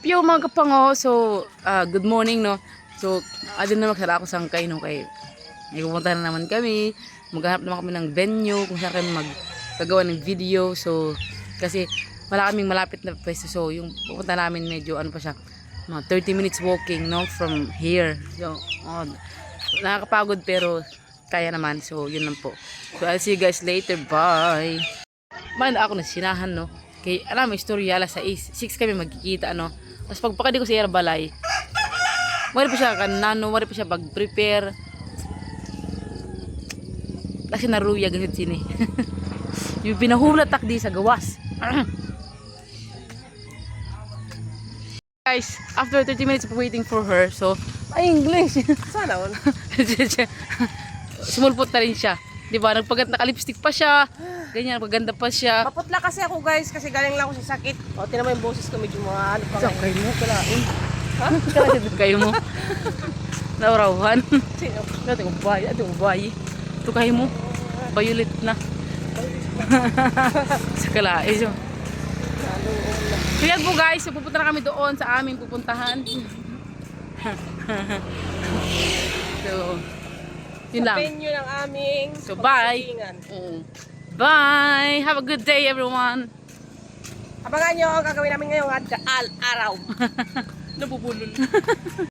Piyo mga kapango. So, good morning, no? So, adun na magsara ako sangkay, no? Kay, may pupunta na naman kami. Maghanap naman kami ng venue kung saan kami magagawa ng video. So, kasi wala kaming malapit na pwesto. So, yung pupunta namin medyo, ano pa siya, mga 30 minutes walking, no? From here. So, nakakapagod pero kaya naman. So, yun lang po. So, I'll see you guys later. Bye! Manda ako na sinahan, no? Kay, alam, istorya, alas 6 kami magkikita, no? Tapos pagpakadi ko sa Yara Balay, wala pa siya kanano, wala pa siya pag-prepare. Kasi naruya ganit sini. Yung pinahulat takdi sa gawas. Guys, after 30 minutes of waiting for her, so, ay, English. Sana all. Sumulpot na rin siya. Diba? Naka-lipstick pa siya. Ganyan, paganda pa siya. Maputla kasi ako guys, kasi galing lang ako sa sakit. O, tinan mo yung boses ko, medyo mga ano pa So, kayo mo, kalain. Ha? Kalain kayo mo. Naurawan. Ito ko bayi, ito ko bayi. Ito kayo mo. Violet na. Sa kalain. So, yan po guys, so, pupunta na kami doon sa aming pupuntahan. So, yun lang. Sa venue ng aming So, bye. Bye. Have a good day, everyone. Abangan nyo ang gagawin namin ngayong araw. Nabubulol.